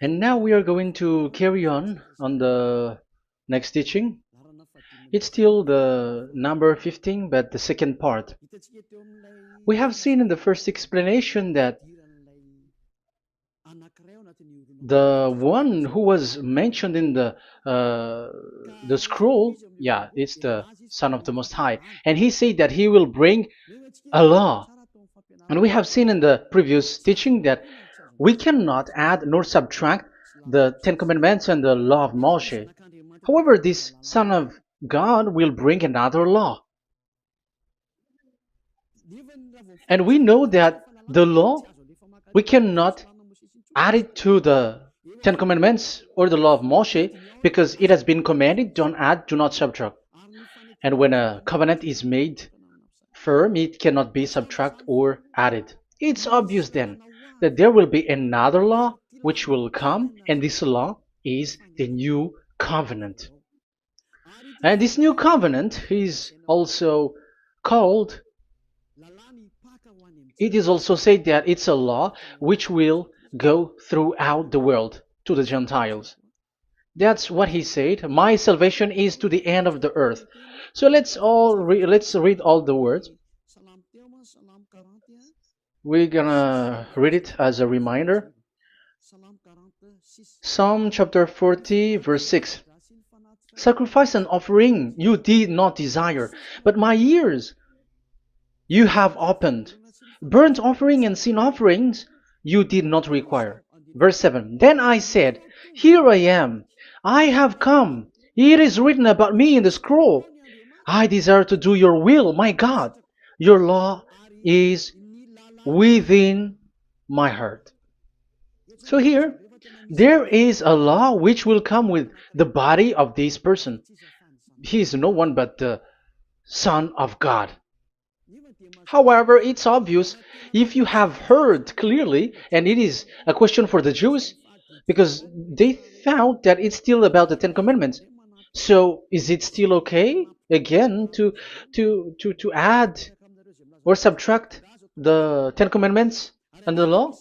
And now we are going to carry on the next teaching. It's still the number 15, but the second part. We have seen in the first explanation that the one who was mentioned in the scroll, yeah, it's the Son of the Most High, and he said that he will bring a law. And we have seen in the previous teaching that we cannot add nor subtract the Ten Commandments and the law of Moshe. However, this Son of God will bring another law. And we know that the law, we cannot add it to the Ten Commandments or the law of Moshe because it has been commanded, don't add, do not subtract. And when a covenant is made firm, it cannot be subtracted or added. It's obvious then that there will be another law which will come, and this law is the new covenant. And this new covenant is also called, it is also said that it's a law which will go throughout the world to the Gentiles. That's what he said. My salvation is to the end of the earth. So let's read all the words. We're gonna read it as a reminder. Psalm chapter 40, verse 6. Sacrifice and offering you did not desire, but my ears you have opened. Burnt offering and sin offerings you did not require. Verse 7. Then I said, here I am. I have come. It is written about me in the scroll. I desire to do your will, my God. Your law is within my heart. So here, there is a law which will come with the body of this person. He is no one but the Son of God. However, it's obvious if you have heard clearly, and it is a question for the Jews, because they found that it's still about the Ten Commandments. So is it still okay again to add or subtract the Ten Commandments and the law?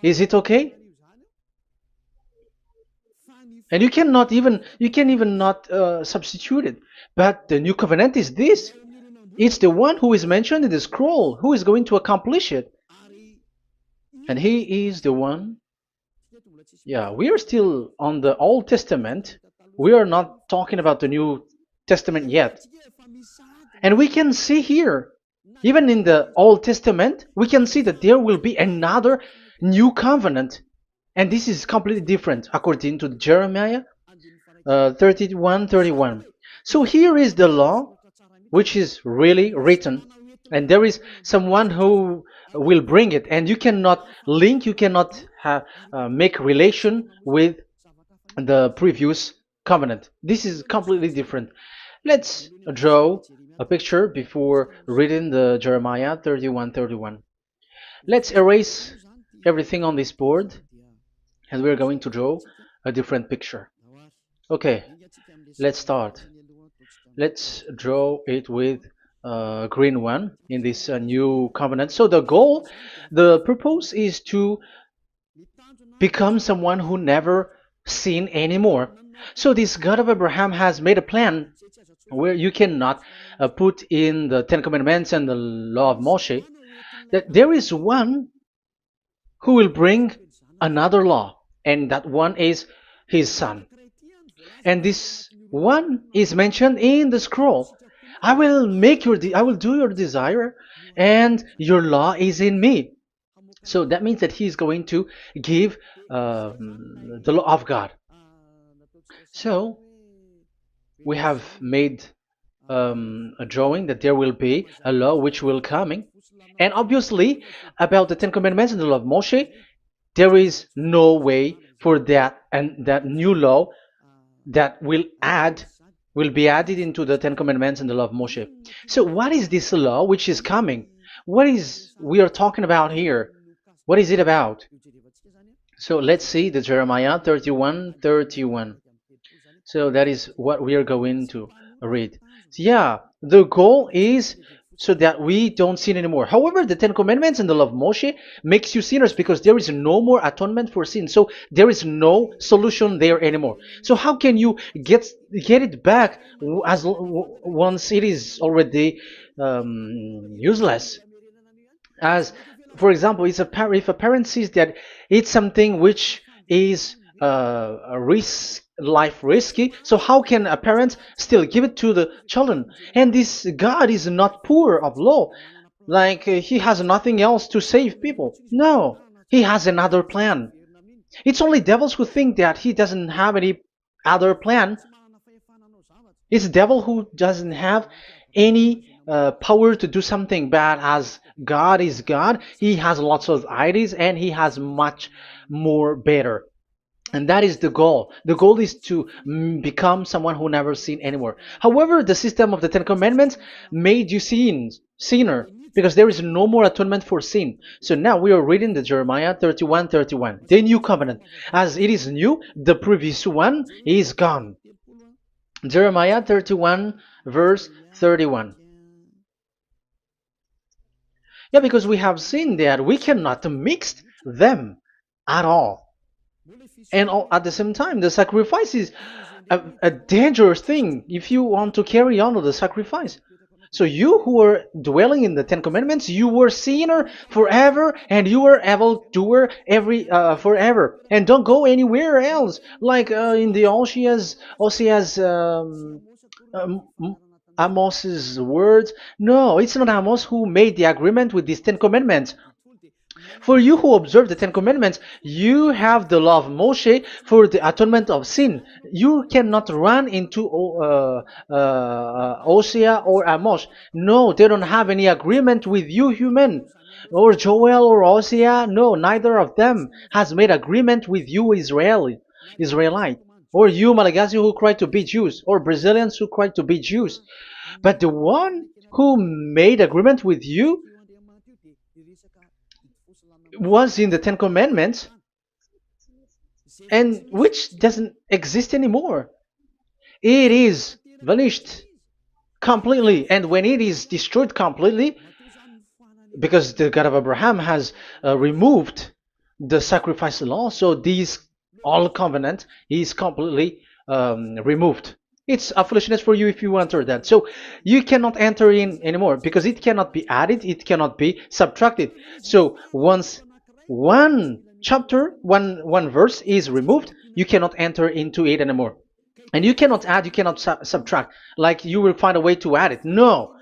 Is it okay? And you can even not substitute it. But the new covenant is this. It's the one who is mentioned in the scroll who is going to accomplish it. And he is the one. Yeah, we are still on the Old Testament. We are not talking about the New Testament yet. And we can see here, even in the Old Testament, we can see that there will be another new covenant. And this is completely different according to Jeremiah 31:31. So here is the law which is really written, and there is someone who will bring it, and you cannot link, you cannot make relation with the previous covenant. This is completely different. Let's draw a picture before reading the Jeremiah 31:31. Let's erase everything on this board, and we're going to draw a different picture. Okay, let's start. Let's draw it with a green one in this new covenant. So the purpose is to become someone who never sin anymore. So this God of Abraham has made a plan where you cannot put in the Ten Commandments and the law of Moshe, that there is one who will bring another law, and that one is his son. And this one is mentioned in the scroll. I will do your desire, and your law is in me. So that means that he is going to give the law of God. So we have made a drawing that there will be a law which will coming, and obviously about the Ten Commandments and the law of Moshe, there is no way for that and that new law that will be added into the Ten Commandments and the law of Moshe. So what is this law which is coming? What is we are talking about here? What is it about? So let's see the Jeremiah 31:31. So that is what we are going to read. So yeah, the goal is so that we don't sin anymore. However, the Ten Commandments and the law of Moshe makes you sinners because there is no more atonement for sin. So there is no solution there anymore. So how can you get it back once it is already useless? As for example, if a parent sees that it's something which is a risk life risky, so how can a parent still give it to the children? And this God is not poor of law, like he has nothing else to save people. No, he has another plan. It's only devils who think that he doesn't have any other plan. It's the devil who doesn't have any power to do something bad. As God is God, he has lots of ideas and he has much more better. And that is the goal. The goal is to become someone who never sin anymore. However, the system of the Ten Commandments made you sinner, because there is no more atonement for sin. So now we are reading the Jeremiah 31:31, the new covenant. As it is new, the previous one is gone. Jeremiah 31 verse 31. Yeah, because we have seen that we cannot mix them at all. And at the same time, the sacrifice is a dangerous thing if you want to carry on with the sacrifice. So you who are dwelling in the Ten Commandments, you were sinner forever, and you were evil doer forever, and don't go anywhere else. Like in the Osea's Amos's words. No, it's not Amos who made the agreement with these Ten Commandments. For you who observe the Ten Commandments, you have the law of Moshe for the atonement of sin. You cannot run into Osea or Amos. No, they don't have any agreement with you, human. Or Joel or Osea. No, neither of them has made agreement with you, Israelite. Or you, Malagasy, who cry to be Jews. Or Brazilians who cry to be Jews. But the one who made agreement with you was in the Ten Commandments, and which doesn't exist anymore. It is vanished completely, and when it is destroyed completely, because the God of Abraham has removed the sacrifice law, so this all covenant is completely removed. It's a foolishness for you if you enter that. So you cannot enter in anymore because it cannot be added, it cannot be subtracted. So once one chapter, one verse is removed, you cannot enter into it anymore. And you cannot add, you cannot subtract. Like you will find a way to add it. No.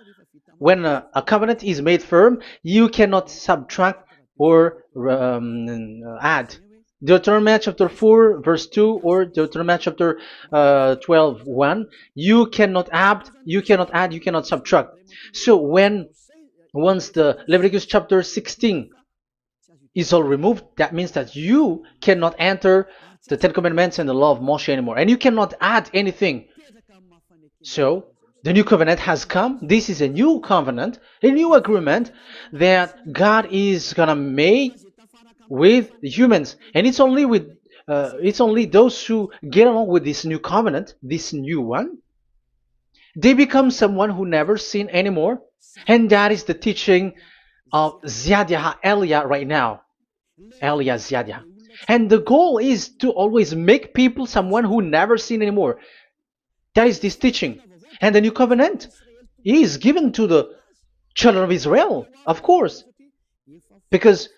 When a covenant is made firm, you cannot subtract or add. Deuteronomy chapter 4 verse 2 or Deuteronomy chapter 12 1, you cannot add, you cannot subtract. So once the Leviticus chapter 16 is all removed, that means that you cannot enter the Ten Commandments and the law of Moshe anymore, and you cannot add anything. So the new covenant has come. This is a new covenant, a new agreement that God is gonna make with humans, and it's only those who get along with this new covenant, this new one, they become someone who never sin anymore. And that is the teaching of Ziadia Elia right now, Elia Ziadia. And the goal is to always make people someone who never sin anymore. That is this teaching. And the new covenant is given to the children of Israel, of course, because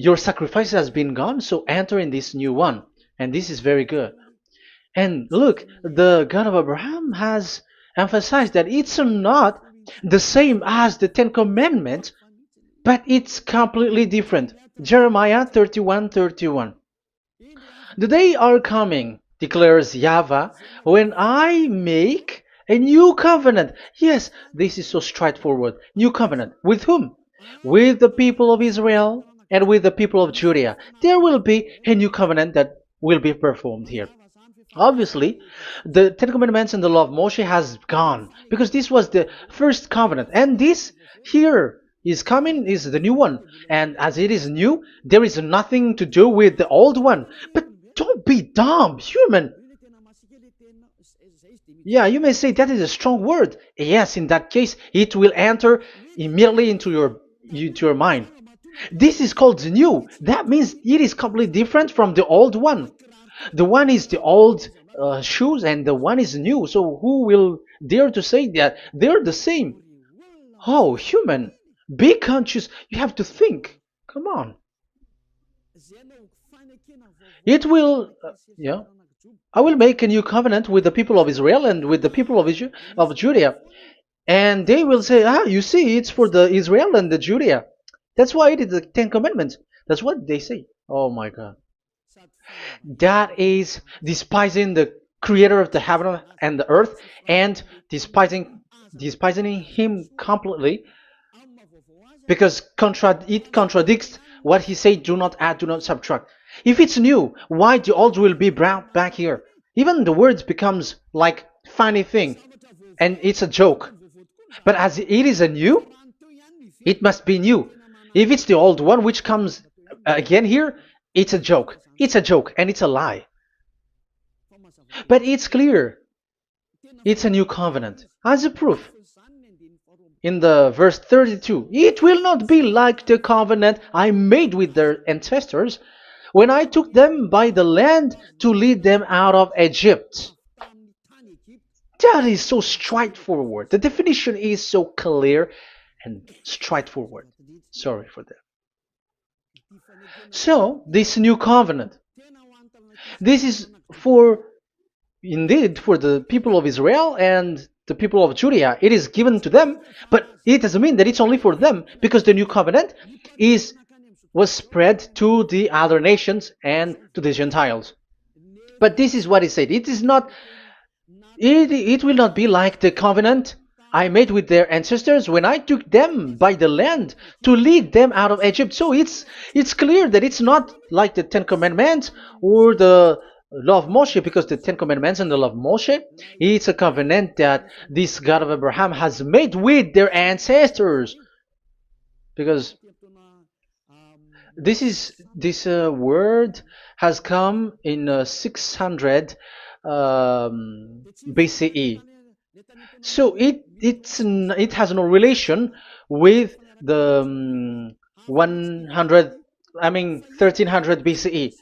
your sacrifice has been gone, so enter in this new one. And this is very good. And look, the God of Abraham has emphasized that it's not the same as the Ten Commandments, but it's completely different. Jeremiah 31:31. The day are coming, declares YAHVAH, when I make a new covenant. Yes, this is so straightforward. New covenant. With whom? With the people of Israel and with the people of Judea. There will be a new covenant that will be performed here. Obviously, the Ten Commandments and the law of Moshe has gone because this was the first covenant, and this here is coming is the new one. And as it is new, there is nothing to do with the old one. But don't be dumb, human. Yeah, you may say that is a strong word. Yes, in that case, it will enter immediately into your mind. This is called new. That means it is completely different from the old one. The one is the old shoes and the one is new. So who will dare to say that they're the same? Oh, human, be conscious. You have to think. Come on. It will, yeah. I will make a new covenant with the people of Israel and with the people of Judea. And they will say, ah, you see, it's for the Israel and the Judea. That's why it is the Ten Commandments. That's what they say. Oh my God. That is despising the creator of the heaven and the earth and despising him completely because it contradicts what he said, do not add, do not subtract. If it's new, why the old will be brought back here? Even the words becomes like funny thing and it's a joke. But as it is a new, it must be new. If it's the old one which comes again here, it's a joke. It's a joke and it's a lie. But it's clear. It's a new covenant. As a proof, in the verse 32, it will not be like the covenant I made with their ancestors when I took them by the land to lead them out of Egypt. That is so straightforward. The definition is so clear and straightforward. Sorry for that. So, this new covenant, this is indeed for the people of Israel and the people of Judea. It is given to them, but it doesn't mean that it's only for them, because the new covenant was spread to the other nations and to the Gentiles. But this is what it said. It will not be like the covenant I made with their ancestors when I took them by the land to lead them out of Egypt. So it's clear that it's not like the Ten Commandments or the law of Moshe, because the Ten Commandments and the law of Moshe, it's a covenant that this God of Abraham has made with their ancestors. Because this word has come in 600 BCE. So it has no relation with the 1300 BCE.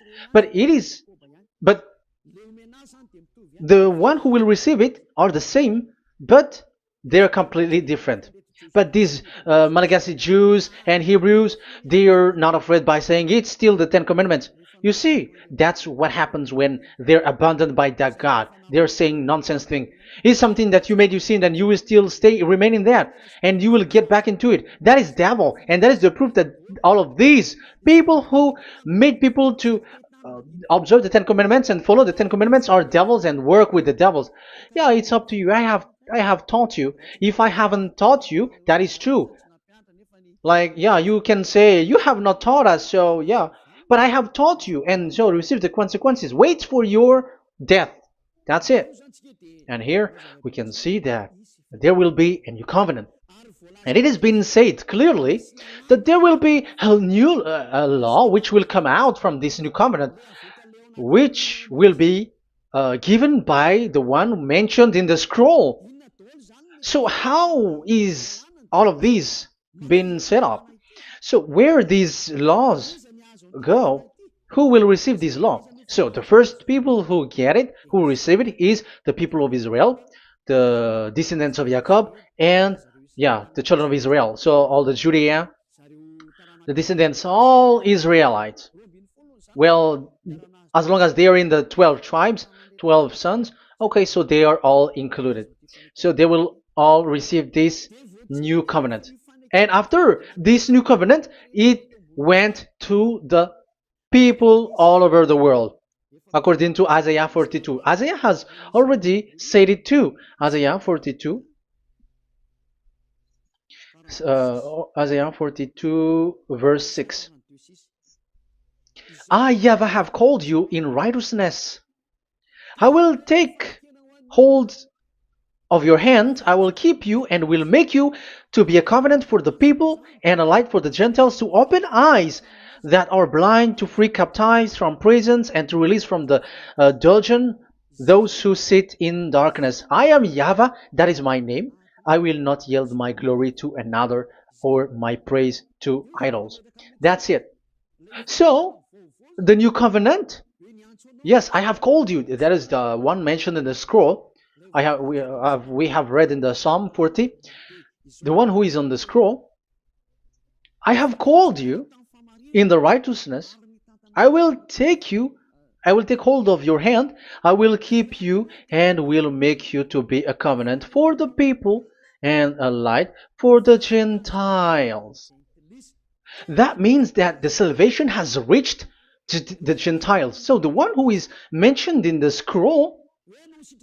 But the one who will receive it are the same, but they're completely different. But these Malagasy Jews and Hebrews, they are not afraid by saying it's still the Ten Commandments. You see, that's what happens when they're abandoned by that God. They're saying nonsense thing. It's something that you made you sin, and you will still remain in that, and you will get back into it. That is devil, and that is the proof that all of these people who made people to observe the Ten Commandments and follow the Ten Commandments are devils and work with the devils. Yeah, it's up to you. I have taught you. If I haven't taught you, that is true. Like, yeah, you can say you have not taught us, so yeah. But I have taught you, and so receive the consequences. Wait for your death. That's it. And here we can see that there will be a new covenant. And it has been said clearly that there will be a new law which will come out from this new covenant, which will be given by the one mentioned in the scroll. So how is all of these been set up? So where these laws go, who will receive this law? So the first people who get it, who receive it, is the people of Israel, the descendants of Jacob, and yeah, the children of Israel. So all the Judea, the descendants, all Israelites. Well, as long as they are in the 12 tribes, 12 sons, okay, so they are all included. So they will all receive this new covenant. And after this new covenant, it went to the people all over the world, according to Isaiah 42. Isaiah has already said it too. Isaiah 42. Isaiah 42 verse 6. I, YAHVAH, have called you in righteousness. I will take hold of your hand, I will keep you and will make you to be a covenant for the people and a light for the Gentiles, to open eyes that are blind, to free captives from prisons, and to release from the dungeon those who sit in darkness. I am YAHVAH, that is my name. I will not yield my glory to another or my praise to idols. That's it. So, the new covenant, yes, I have called you. That is the one mentioned in the scroll. We have read in the Psalm 40, the one who is on the scroll. I have called you in the righteousness. I will take you, I will take hold of your hand, I will keep you, and will make you to be a covenant for the people and a light for the Gentiles. That means that the salvation has reached to the Gentiles. So the one who is mentioned in the scroll,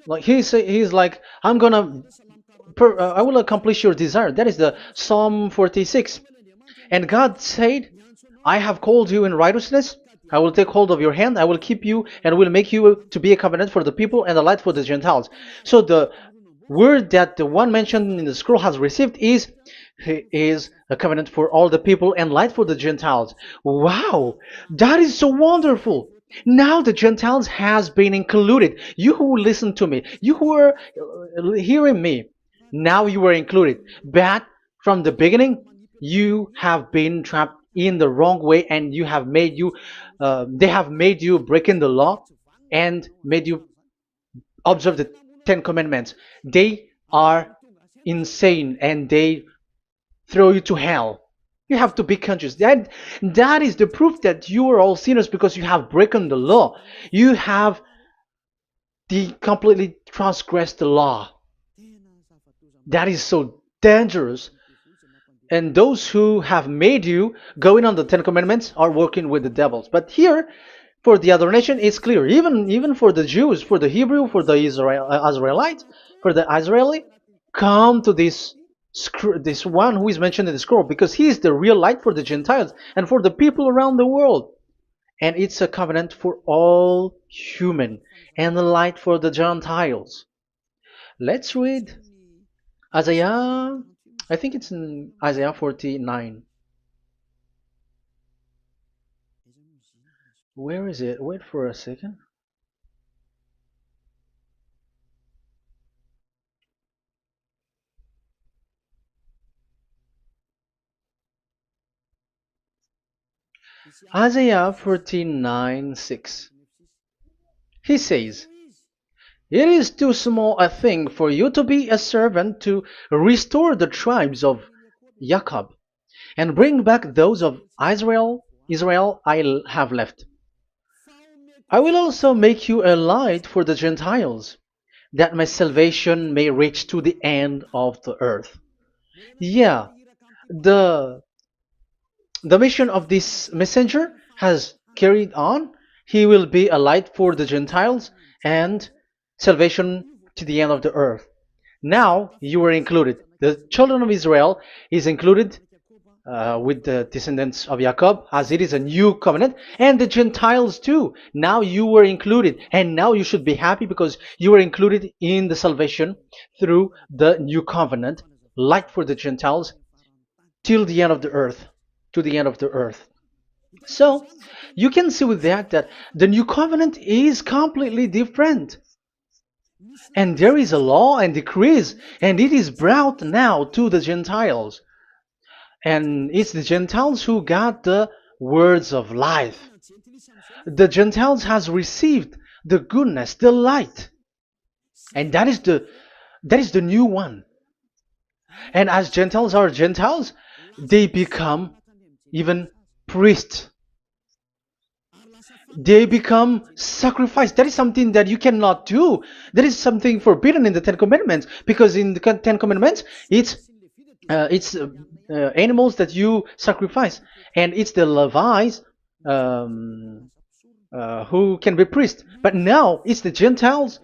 like he's like, I will accomplish your desire. That is the Psalm 46. And God said, I have called you in righteousness. I will take hold of your hand. I will keep you and will make you to be a covenant for the people and a light for the Gentiles. So the word that the one mentioned in the scroll has received is he is a covenant for all the people and light for the Gentiles. Wow, that is so wonderful. Now the Gentiles has been included. You who listen to me, you who are hearing me, now you are included. But from the beginning, you have been trapped in the wrong way, and they have made you breaking the law and made you observe the Ten Commandments. They are insane and they throw you to hell. You have to be conscious. That is the proof that you are all sinners because you have broken the law. You have completely transgressed the law. That is so dangerous. And those who have made you going on the Ten Commandments are working with the devils. But here, for the other nation, it's clear. Even for the Jews, for the Hebrew, for the Israelite, for the Israeli, come to this one who is mentioned in the scroll, because he is the real light for the Gentiles and for the people around the world. And it's a covenant for all human and the light for the Gentiles. Let's read Isaiah. I think it's in Isaiah 49. Where is it? Wait for a second. Isaiah 49:6. He says, it is too small a thing for you to be a servant to restore the tribes of Jacob and bring back those of Israel I have left. I will also make you a light for the Gentiles, that my salvation may reach to the end of the earth. Yeah, the the mission of this messenger has carried on. He will be a light for the Gentiles and salvation to the end of the earth. Now you are included. The children of Israel is included with the descendants of Jacob, as it is a new covenant, and the Gentiles too. Now you were included, and now you should be happy because you were included in the salvation through the new covenant, light for the Gentiles, till the end of the earth, to the end of the earth. So you can see with that the new covenant is completely different. And there is a law and decrees, and it is brought now to the Gentiles. And it's the Gentiles who got the words of life. The Gentiles has received the goodness, the light. And that is the new one. And as Gentiles are Gentiles, they become even priests. They become sacrificed. That is something that you cannot do. That is something forbidden in the Ten Commandments, because in the Ten Commandments, it's animals that you sacrifice, and it's the Levites um, who can be priests. But now it's the Gentiles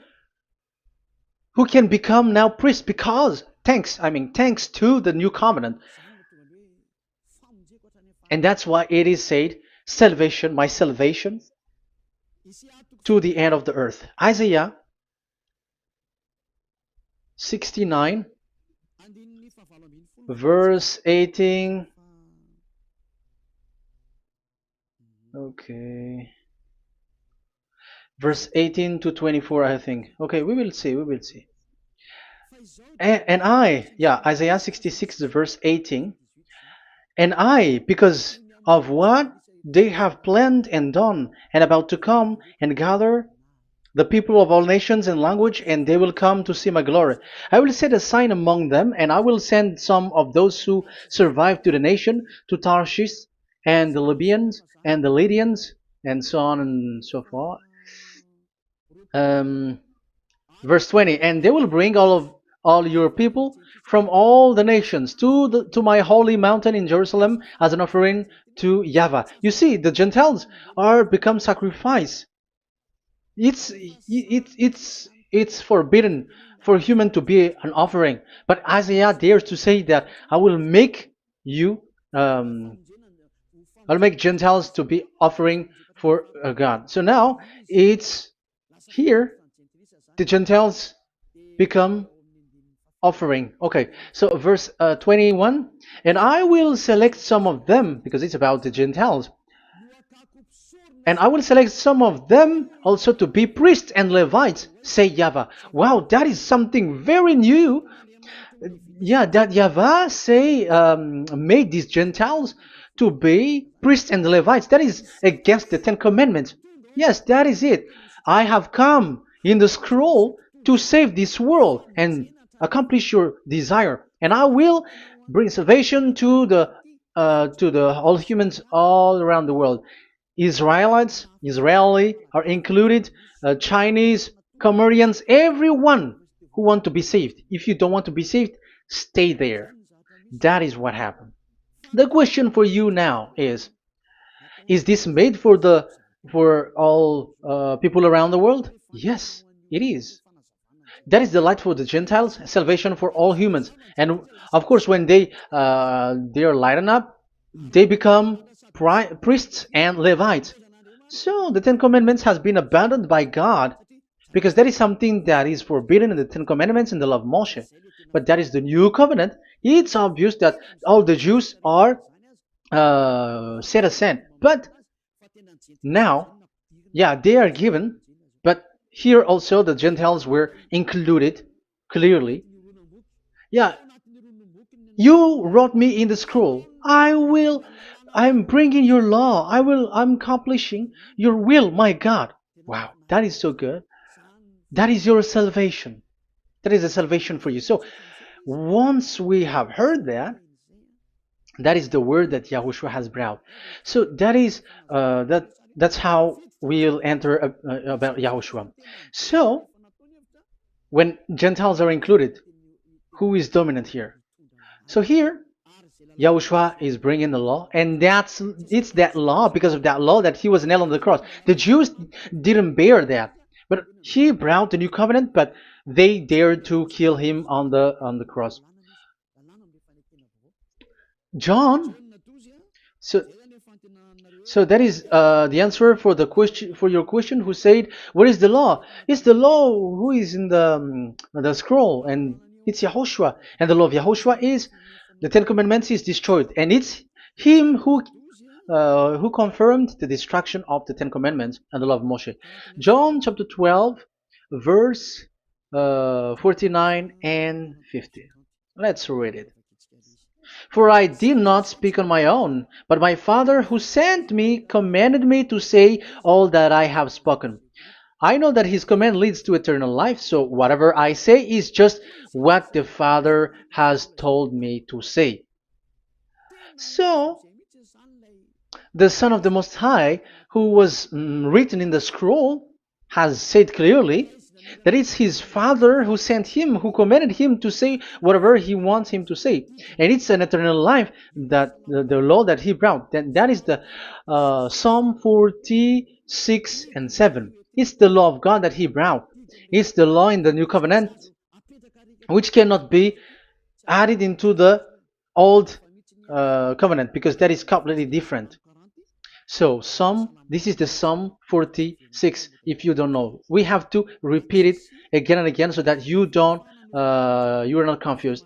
who can become now priests, because thanks to the new covenant. And that's why it is said, salvation, my salvation to the end of the earth. Isaiah 69 verse 18. Okay. verse 18 to 24, I think. Okay, we will see, we will see. Yeah, Isaiah 66, verse 18. And I, because of what they have planned and done, and about to come and gather the people of all nations and language, and they will come to see my glory. I will set a sign among them, and I will send some of those who survive to the nation, to Tarshish, and the Libyans, and the Lydians, and so on and so forth. Um, Verse 20, and they will bring all your people from all the nations to my holy mountain in Jerusalem as an offering to YAHVAH. You see, the Gentiles are become sacrifice. It's forbidden for human to be an offering, but Isaiah dares to say that I will make you I'll make Gentiles to be offering for God. So now it's here the Gentiles become offering. Okay, so verse 21, and I will select some of them, because it's about the Gentiles, and I will select some of them also to be priests and Levites, say YAHVAH. Wow, that is something very new. Yeah, that YAHVAH say made these Gentiles to be priests and Levites. That is against the Ten Commandments. Yes, that is it. I have come in the scroll to save this world and accomplish your desire, and I will bring salvation to the all humans all around the world. Israeli are included, Chinese, Comorians, everyone who want to be saved. If you don't want to be saved, stay there. That is what happened. The question for you now is this made for all people around the world? Yes, it is. That is the light for the Gentiles, salvation for all humans. And of course, when they are lightened up, they become priests and Levites. So the Ten Commandments has been abandoned by God, because that is something that is forbidden in the Ten Commandments in the law of Moshe. But that is the new covenant. It's obvious that all the Jews are set aside. But now, yeah, they are given, but here also the Gentiles were included clearly. Yeah, you wrote me in the scroll. I'm bringing your law. I'm accomplishing your will, my God. Wow, that is so good. That is your salvation. That is a salvation for you. So once we have heard that, that is the word that Yahushua has brought. So that's how we'll enter about Yahushua. So when Gentiles are included, who is dominant here? So here, Yahushua is bringing the law, and it's that law, because of that law, that he was nailed on the cross. The Jews didn't bear that, but he brought the new covenant, but they dared to kill him on the cross. John, so so that is the answer for the question, for your question. Who said, "What is the law?" It's the law who is in the scroll, and it's Yahushua. And the law of Yahushua is the Ten Commandments is destroyed, and it's him who confirmed the destruction of the Ten Commandments and the law of Moshe. John chapter 12, verse 49 and 50. Let's read it. For I did not speak on my own, but my Father who sent me commanded me to say all that I have spoken. I know that his command leads to eternal life, so whatever I say is just what the Father has told me to say. So, the Son of the Most High, who was written in the scroll, has said clearly that it's his Father who sent him, who commanded him to say whatever he wants him to say. And it's an eternal life, that the law that he brought. That is the Psalm 46 and 7. It's the law of God that he brought. It's the law in the new covenant, which cannot be added into the old covenant, because that is completely different. So this is the Psalm 46. If you don't know, we have to repeat it again and again, so that you are not confused.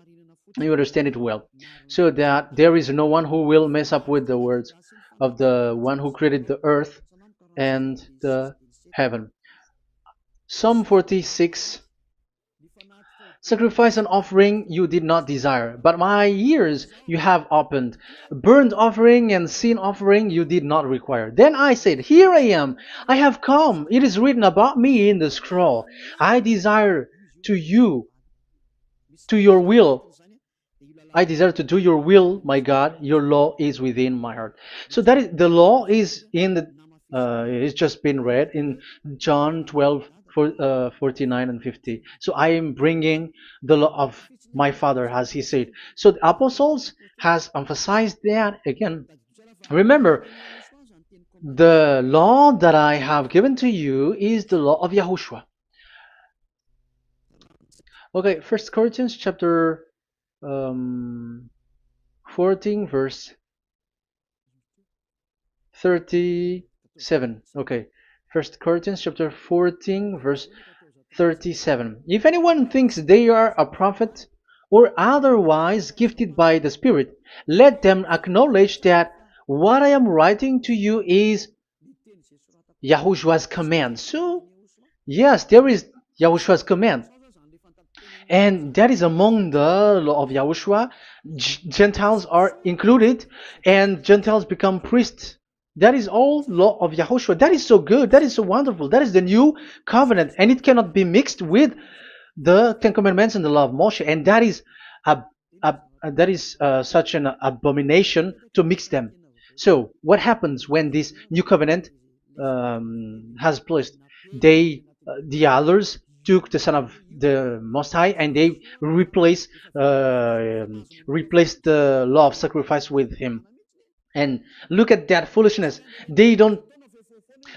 You understand it well, so that there is no one who will mess up with the words of the one who created the earth and the heaven. Psalm 46. Sacrifice and offering you did not desire, but my ears you have opened. Burnt offering and sin offering you did not require. Then I said, here I am, I have come. It is written about me in the scroll. I desire to you, to your will. I desire to do your will, my God. Your law is within my heart. So that is the law is in the. It's just been read in John 12, 49 and 50. So I am bringing the law of my Father, as he said. So the apostles has emphasized that again. Remember, the law that I have given to you is the law of Yahushua. Okay, First Corinthians chapter 14 verse 37. Okay, First Corinthians chapter 14 verse 37. If anyone thinks they are a prophet or otherwise gifted by the Spirit, let them acknowledge that what I am writing to you is Yahushua's command. So yes, there is Yahushua's command, and that is among the law of Yahushua. Gentiles are included, and Gentiles become priests. That is all law of Yahushua. That is so good. That is so wonderful. That is the new covenant, and it cannot be mixed with the Ten Commandments and the law of Moshe. And that is such an abomination to mix them. So what happens when this new covenant has placed? The others took the Son of the Most High and they replaced the law of sacrifice with him. And look at that foolishness. They don't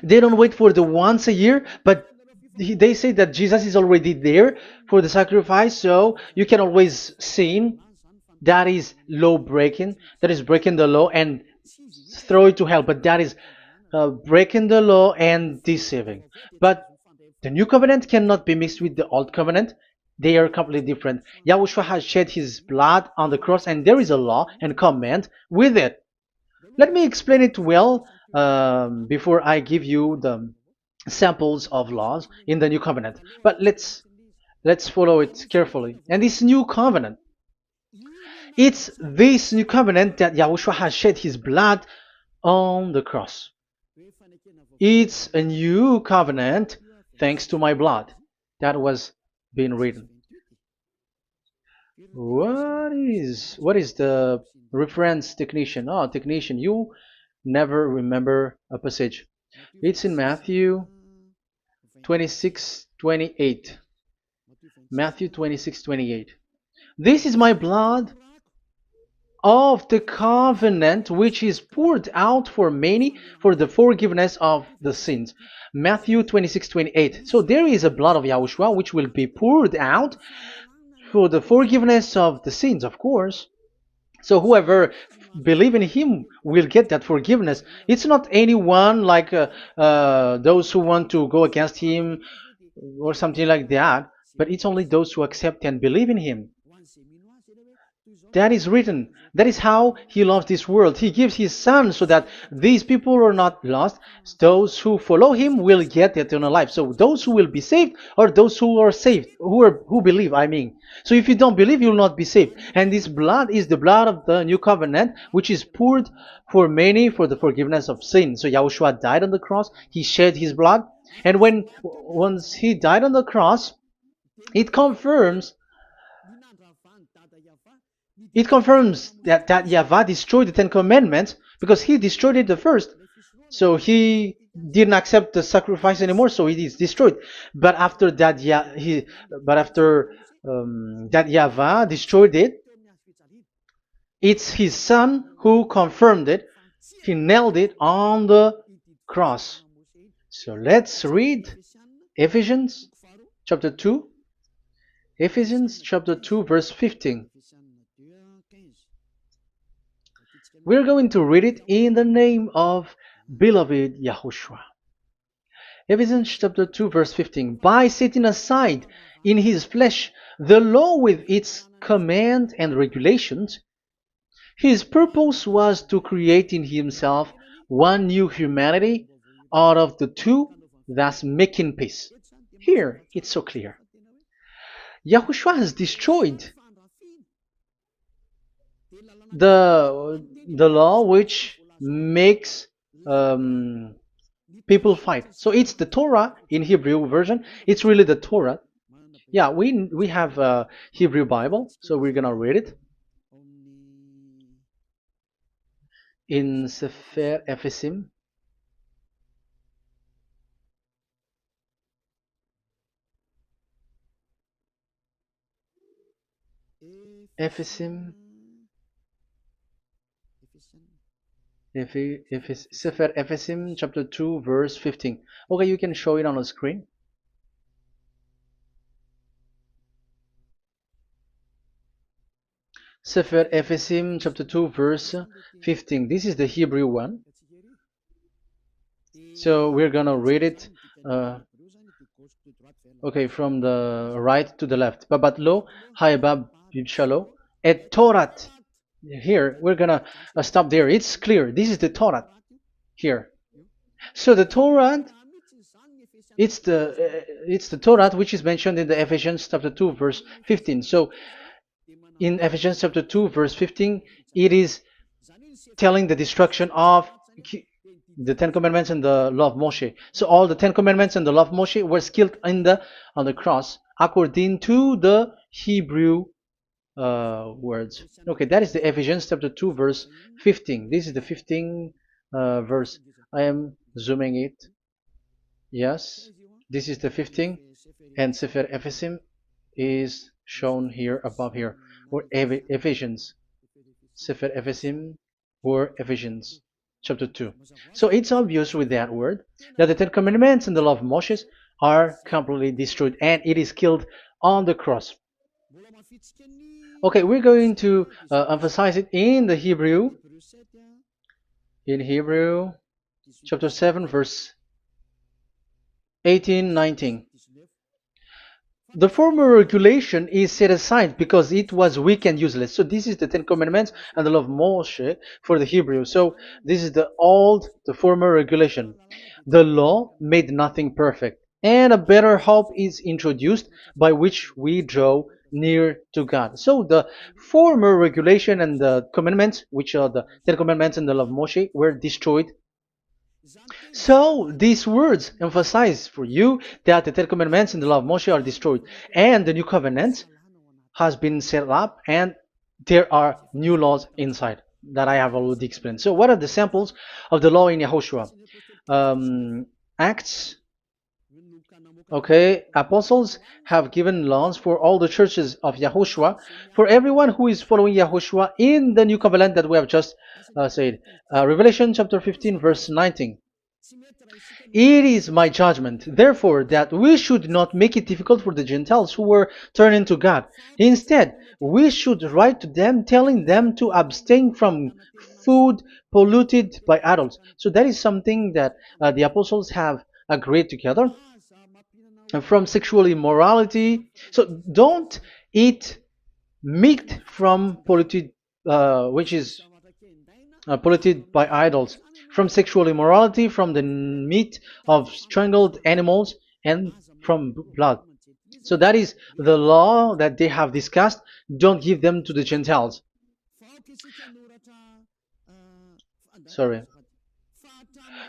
wait for the once a year, but they say that Jesus is already there for the sacrifice, so you can always sin. That is law breaking. That is breaking the law and throw it to hell. But that is breaking the law and deceiving. But the new covenant cannot be mixed with the old covenant. They are completely different. Yahushua has shed his blood on the cross, and there is a law and command with it. Let me explain it well before I give you the samples of laws in the new covenant. But let's follow it carefully. And this new covenant, it's this new covenant that Yahushua has shed his blood on the cross. It's a new covenant thanks to my blood that was being written. What is the reference technician? Oh, technician, you never remember a passage. It's in Matthew 26:28. Matthew 26:28. This is my blood of the covenant which is poured out for many for the forgiveness of the sins. Matthew 26:28. So there is a blood of Yahushua which will be poured out for the forgiveness of the sins, of course. So whoever believe in him will get that forgiveness. It's not anyone like those who want to go against him or something like that, but it's only those who accept and believe in him. That is written. That is how he loves this world. He gives his son so that these people are not lost. Those who follow him will get eternal life. So those who will be saved are those who are saved, who believe, I mean. So if you don't believe, you will not be saved. And this blood is the blood of the new covenant, which is poured for many for the forgiveness of sin. So Yahushua died on the cross. He shed his blood. And once he died on the cross, it confirms that YAHVAH destroyed the Ten Commandments because he destroyed it the first. So he didn't accept the sacrifice anymore, so it is destroyed. But after that, that YAHVAH destroyed it, it's his son who confirmed it. He nailed it on the cross. So let's read Ephesians chapter 2. Ephesians chapter 2 verse 15. We're going to read it in the name of beloved Yahushua. Ephesians chapter 2 verse 15. By setting aside in his flesh the law with its command and regulations, his purpose was to create in himself one new humanity out of the two, thus making peace. Here, it's so clear. Yahushua has destroyed the law which makes people fight. So it's the Torah in Hebrew version. It's really the Torah. Yeah, we have a Hebrew Bible, so we're gonna read it in Sefer Ephesim. Ephesim. Sefer Ephesim chapter 2 verse 15. Okay, you can show it on the screen. Sefer Ephesim chapter 2 verse 15. This is the Hebrew one. So we're gonna read it okay, from the right to the left. Babat lo haibab shalo et Torat. Here we're gonna stop there. It's clear. This is the Torah here. So the Torah, it's the Torah which is mentioned in the Ephesians chapter 2 verse 15. So in Ephesians chapter 2 verse 15, it is telling the destruction of the Ten Commandments and the law of Moshe. So all the Ten Commandments and the law of Moshe were killed on the cross according to the Hebrew words. Okay, that is the Ephesians chapter 2 verse 15. This is the 15 verse. I am zooming it. Yes, this is the 15, and Sefer Ephesim is shown here above here, or Ephesians. Sefer Ephesim or Ephesians chapter 2. So it's obvious with that word that the Ten Commandments and the law of Moses are completely destroyed, and it is killed on the cross. Okay, we're going to emphasize it in the Hebrew. In Hebrew chapter 7 verse 18-19. The former regulation is set aside because it was weak and useless. So this is the Ten Commandments and the law of Moshe for the Hebrew. So this is the former regulation. The law made nothing perfect, and a better hope is introduced by which we draw near to God. So the former regulation and the commandments, which are the Ten Commandments and the law of Moshe, were destroyed. So these words emphasize for you that the Ten Commandments and the law of Moshe are destroyed, and the new covenant has been set up, and there are new laws inside that I have already explained. So what are the samples of the law in Yahushua? Acts. Okay, apostles have given laws for all the churches of Yahushua, for everyone who is following Yahushua in the new covenant that we have just said. Revelation chapter 15 verse 19. It is my judgment, therefore, that we should not make it difficult for the Gentiles who were turning to God. Instead, we should write to them telling them to abstain from food polluted by idols. So that is something that the apostles have agreed together. And from sexual immorality. So don't eat meat from polluted, which is polluted by idols, from sexual immorality, from the meat of strangled animals, and from blood. So that is the law that they have discussed. Don't give them to the Gentiles. Sorry.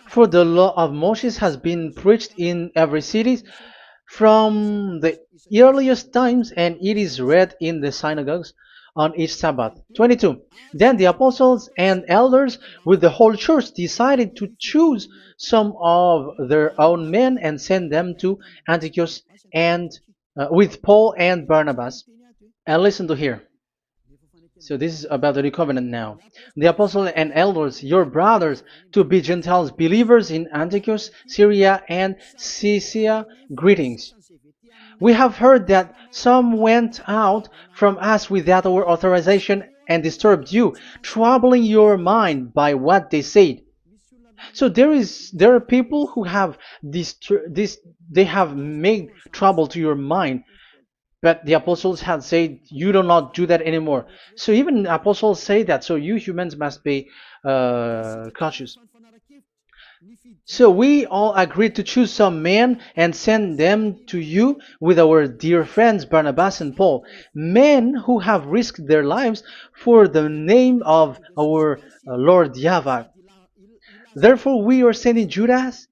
For the law of Moses has been preached in every city from the earliest times, and it is read in the synagogues on each Sabbath. 22. Then the apostles and elders with the whole church decided to choose some of their own men and send them to Antioch and with Paul and Barnabas. And listen to here. So this is about the new covenant now. The apostles and elders, your brothers, to be Gentiles believers in Antioch, Syria, and Cilicia, greetings. We have heard that some went out from us without our authorization and disturbed you, troubling your mind by what they said. So there are people who have they have made trouble to your mind. But the apostles had said, you do not do that anymore. So even apostles say that. So you humans must be cautious. So we all agreed to choose some men and send them to you with our dear friends Barnabas and Paul, men who have risked their lives for the name of our Lord Yahvah. Therefore, we are sending Judas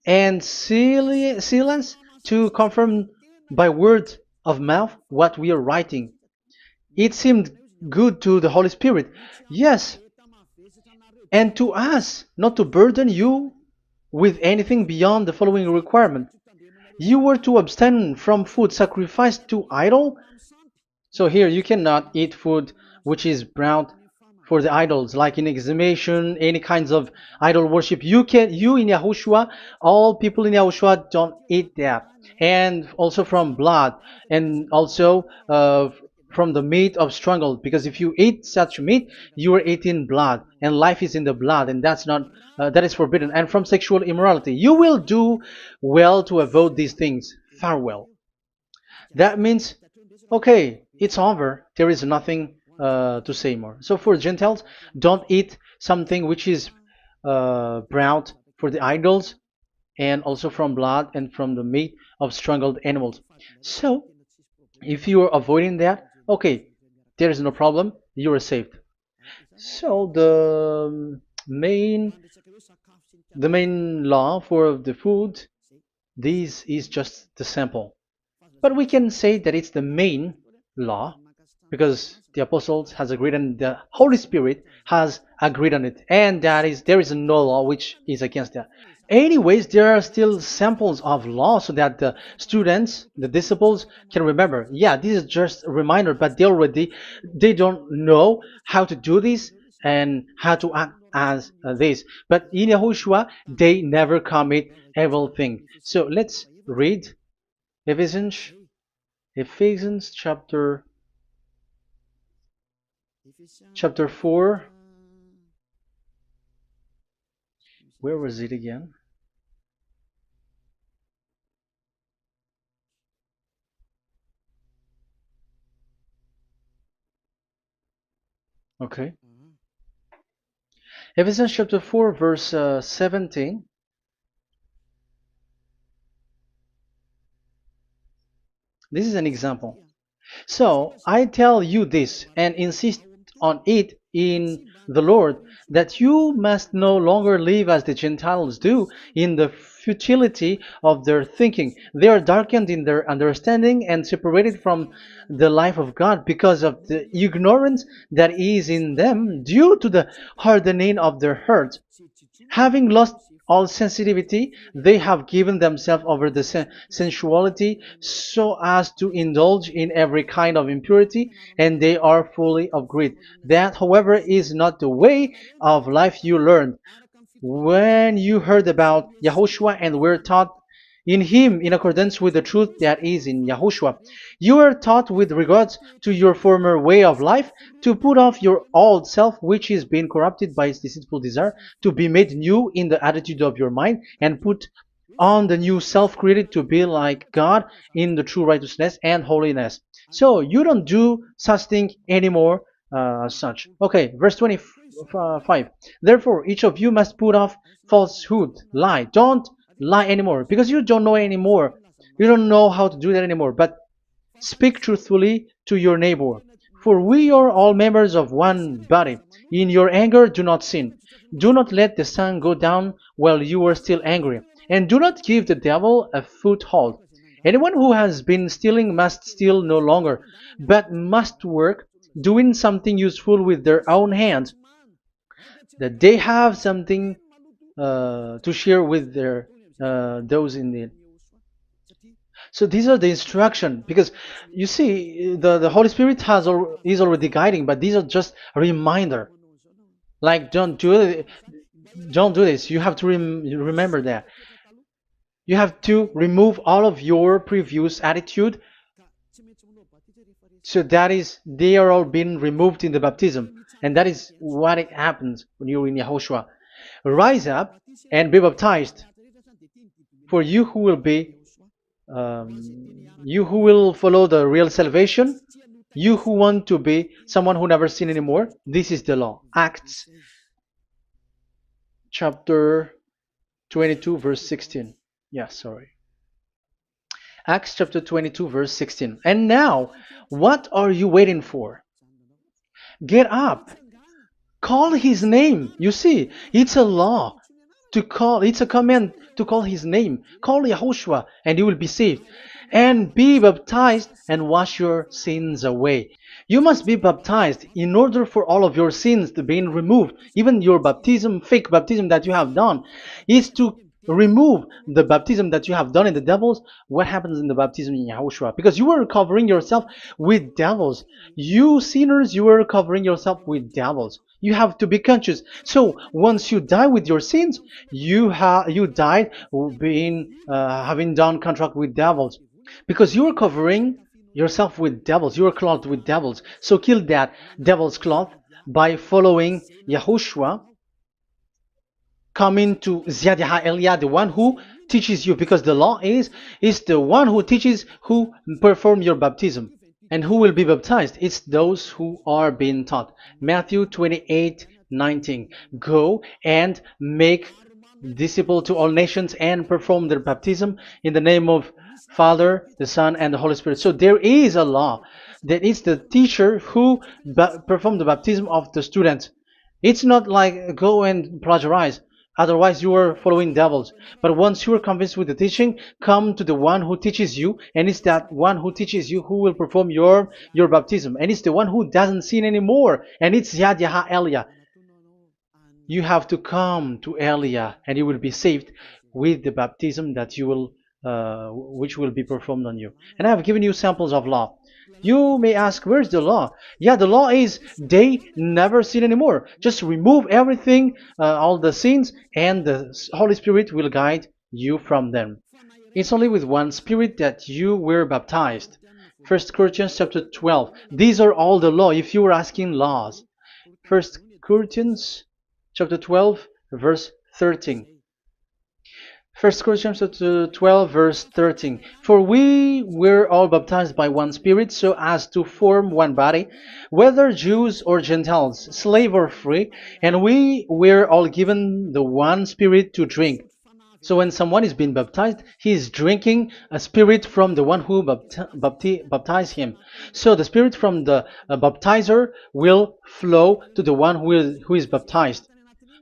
and Silas to confirm by word of mouth what we are writing. It seemed good to the Holy Spirit, yes, and to us, not to burden you with anything beyond the following requirement. You were to abstain from food sacrificed to idol. So here you cannot eat food which is brought for the idols, like in exhumation, any kinds of idol worship. You in Yahushua, all people in Yahushua don't eat that, and also from blood, and also from the meat of strangled. Because if you eat such meat, you are eating blood, and life is in the blood, and that's not that is forbidden. And from sexual immorality, you will do well to avoid these things. Farewell. That means, okay, it's over. There is nothing to say more. So for Gentiles, don't eat something which is brought for the idols, and also from blood and from the meat of strangled animals. So if you are avoiding that, okay, there is no problem. You are saved. So the main law for the food, this is just the sample. But we can say that it's the main law because the apostles has agreed and the Holy Spirit has agreed on it, and that is there is no law which is against that. Anyways, there are still samples of law so that the students, the disciples, can remember. Yeah, this is just a reminder, but they don't know how to do this and how to act as this. But in Yahushua, they never commit evil thing. So let's read Ephesians Ephesians chapter 4. Where was it again? Okay. Ephesians chapter 4 verse 17. This is an example. So I tell you this and insist on it in the Lord, that you must no longer live as the Gentiles do in the futility of their thinking. They are darkened in their understanding and separated from the life of God because of the ignorance that is in them due to the hardening of their hearts. Having lost all sensitivity, they have given themselves over to sensuality so as to indulge in every kind of impurity, and they are fully of greed. That, however, is not the way of life you learned when you heard about Yahushua and were taught in him in accordance with the truth that is in Yahushua. You are taught with regards to your former way of life to put off your old self, which is being corrupted by its deceitful desire, to be made new in the attitude of your mind, and put on the new self created to be like God in the true righteousness and holiness. So you don't do such thing anymore. Such. Okay, verse 25. Therefore, each of you must put off falsehood, lie. Don't lie anymore because you don't know anymore. You don't know how to do that anymore. But speak truthfully to your neighbor. For we are all members of one body. In your anger, do not sin. Do not let the sun go down while you are still angry. And do not give the devil a foothold. Anyone who has been stealing must steal no longer, but must work, doing something useful with their own hands, that they have something to share with their those in need. So these are the instruction because you see the Holy Spirit is already guiding, but these are just a reminder. Like don't do this. You have to remember that. You have to remove all of your previous attitude. So that is they are all being removed in the baptism, and that is what it happens when you're in Yahushua. Rise up and be baptized, for you who will follow the real salvation, you who want to be someone who never sin anymore. This is the law. Acts chapter 22 verse 16. Yeah, sorry. Acts chapter 22 verse 16. And now, what are you waiting for? Get up. Call his name. You see, it's a law to call, it's a command to call his name. Call Yahushua and you will be saved. And be baptized and wash your sins away. You must be baptized in order for all of your sins to be removed. Even your baptism, fake baptism that you have done, is to remove the baptism that you have done in the devils. What happens in the baptism in Yahushua? Because you were covering yourself with devils. You sinners, you were covering yourself with devils. You have to be conscious. So once you die with your sins, you died being having done contract with devils, because you are covering yourself with devils. You are clothed with devils. So kill that devil's cloth by following Yahushua, coming to Ziad Elia, the one who teaches you, because the law is the one who teaches who perform your baptism. And who will be baptized? It's those who are being taught. Matthew 28:19. Go and make disciple to all nations and perform their baptism in the name of Father, the Son, and the Holy Spirit. So there is a law that is the teacher who perform the baptism of the students. It's not like go and plagiarize. Otherwise, you are following devils. But once you are convinced with the teaching, come to the one who teaches you, and it's that one who teaches you who will perform your baptism. And it's the one who doesn't sin anymore. And it's Yad Yah Elia. You have to come to Elia, and you will be saved with the baptism that you will, which will be performed on you. And I have given you samples of law. You may ask, where's the law? Yeah, the law is they never sin anymore. Just remove everything, all the sins, and the Holy Spirit will guide you from them. It's only with one Spirit that you were baptized. 1 Corinthians chapter 12. These are all the law, if you were asking laws. 1 Corinthians chapter 12, verse 13. 1 Corinthians chapter 12, verse 13. For we were all baptized by one Spirit, so as to form one body, whether Jews or Gentiles, slave or free, and we were all given the one Spirit to drink. So when someone is being baptized, he is drinking a spirit from the one who baptized him. So the spirit from the baptizer will flow to the one who is baptized.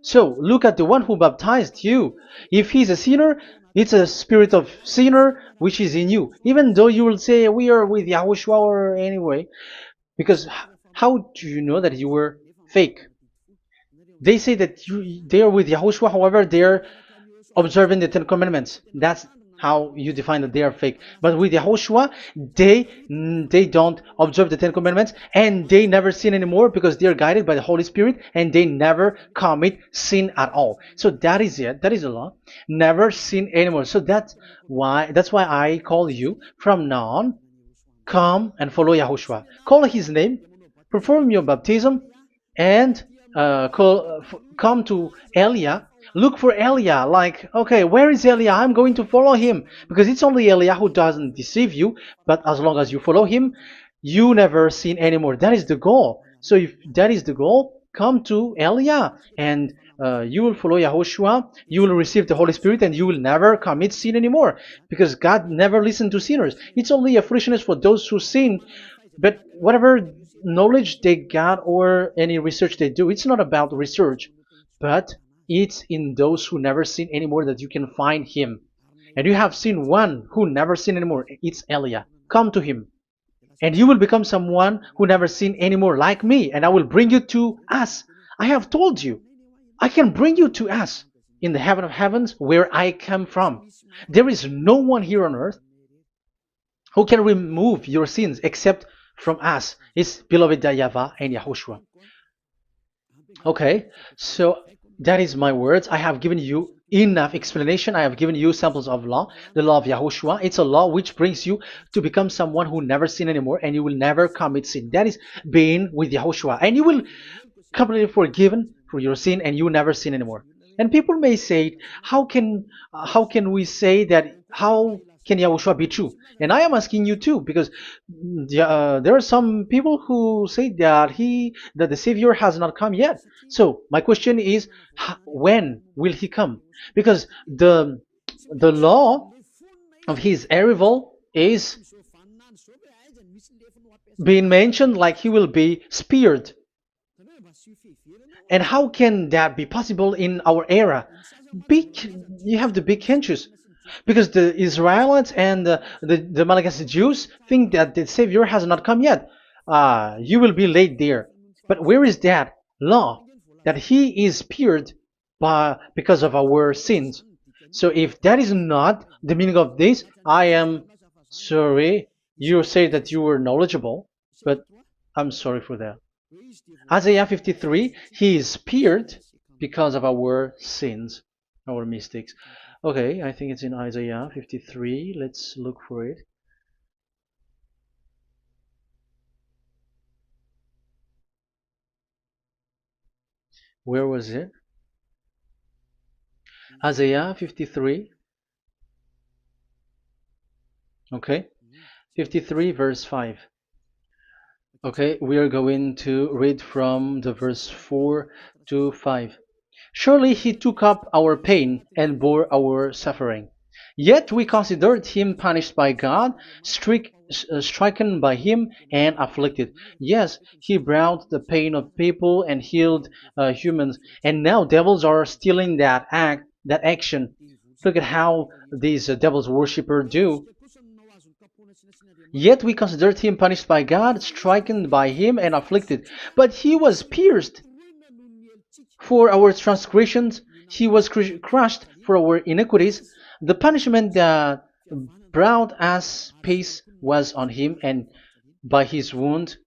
So look at the one who baptized you. If he's a sinner, it's a spirit of sinner which is in you. Even though you will say we are with Yahushua or anyway, because how do you know that you were fake? They say that they are with Yahushua, however, they are observing the Ten Commandments. That's how you define that they are fake. But with Yahushua, they don't observe the Ten Commandments, and they never sin anymore because they are guided by the Holy Spirit, and they never commit sin at all. So that is it. That is the law. Never sin anymore. So that's why I call you from now on. Come and follow Yahushua. Call his name, perform your baptism, and come to Elia. Look for Elia, like, okay, where is Elia? I'm going to follow him, because it's only Elia who doesn't deceive you, but as long as you follow him, you never sin anymore. That is the goal. So if that is the goal, come to Elia, and you will follow Yahushua, you will receive the Holy Spirit, and you will never commit sin anymore, because God never listens to sinners. It's only a foolishness for those who sin, but whatever knowledge they got or any research they do, it's not about research, but it's in those who never sin anymore that you can find him. And you have seen one who never sin anymore. It's Elia. Come to him, and you will become someone who never sin anymore, like me, and I will bring you to us. I have told you, I can bring you to us in the heaven of heavens where I come from. There is no one here on earth who can remove your sins except from us. It's beloved YAHVAH and YAHOSHUAH. Okay, so that is my words. I have given you enough explanation. I have given you samples of law, the law of Yahushua. It's a law which brings you to become someone who never sin anymore, and you will never commit sin. That is being with Yahushua, and you will completely forgiven for your sin, and you will never sin anymore. And people may say, how can we say that? How can Yahushua be true? And I am asking you too, because there are some people who say that the Savior has not come yet. So my question is, when will he come? Because the law of his arrival is being mentioned like he will be speared. And how can that be possible in our era? You have to be conscious. Because the Israelites and the Malagasy Jews think that the Savior has not come yet. You will be late there. But where is that law? That he is speared because of our sins. So if that is not the meaning of this, I am sorry. You say that you were knowledgeable, but I'm sorry for that. Isaiah 53, he is speared because of our sins, our mistakes. Okay, I think it's in Isaiah 53. Let's look for it. Where was it? Isaiah 53. Okay, 53 verse 5. Okay, we are going to read from the verse 4 to 5. Surely he took up our pain and bore our suffering. Yet we considered him punished by God, stricken by him, and afflicted. Yes, he brought the pain of people and healed humans. And now devils are stealing that action. Look at how these devils worshippers do. Yet we considered him punished by God, stricken by him, and afflicted. But he was pierced for our transgressions, he was crushed for our iniquities. The punishment that brought us peace was on him, and by his wound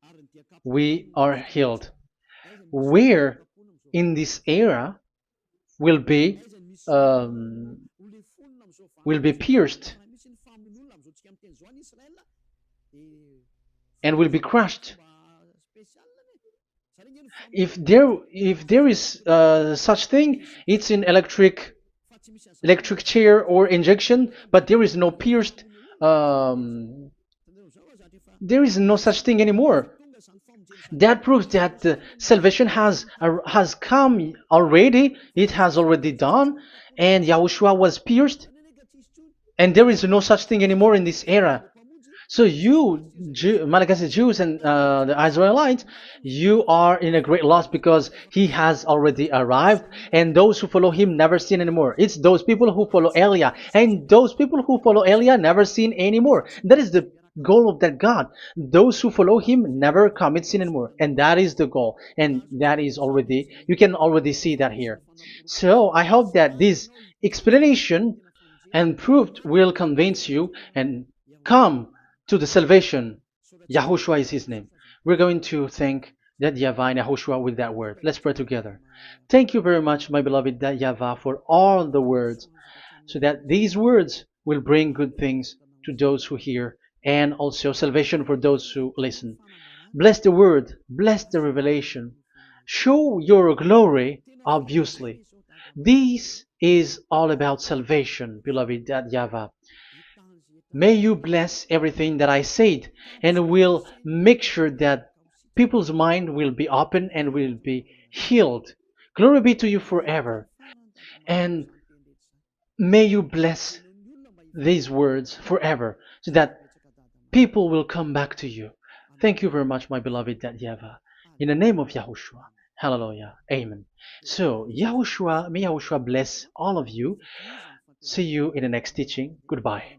we are healed. Where in this era will be um, will be pierced and will be crushed. If there is such thing, it's in electric chair or injection, but there is no pierced. Um, there is no such thing anymore. That proves that salvation has come already. It has already done, and Yahushua was pierced, and there is no such thing anymore in this era. So you, Malagasy Jews and the Israelites, you are in a great loss because he has already arrived, and those who follow him never sin anymore. It's those people who follow Elia, and those people who follow Elia never sin anymore. That is the goal of that God. Those who follow him never commit sin anymore, and that is the goal. And that is already, you can already see that here. So I hope that this explanation and proof will convince you and come to the salvation. Yahushua is his name. We're going to thank that YAHVAH and Yahushua with that word. Let's pray together. Thank you very much, my beloved that YAHVAH, for all the words, so that these words will bring good things to those who hear, and also salvation for those who listen. Bless the word, bless the revelation. Show your glory, obviously. This is all about salvation, beloved that YAHVAH. May you bless everything that I said, and will make sure that people's mind will be open and will be healed. Glory be to you forever. And may you bless these words forever, so that people will come back to you. Thank you very much, my beloved YAHVAH. In the name of Yahushua. Hallelujah. Amen. So, Yahushua, may Yahushua bless all of you. See you in the next teaching. Goodbye.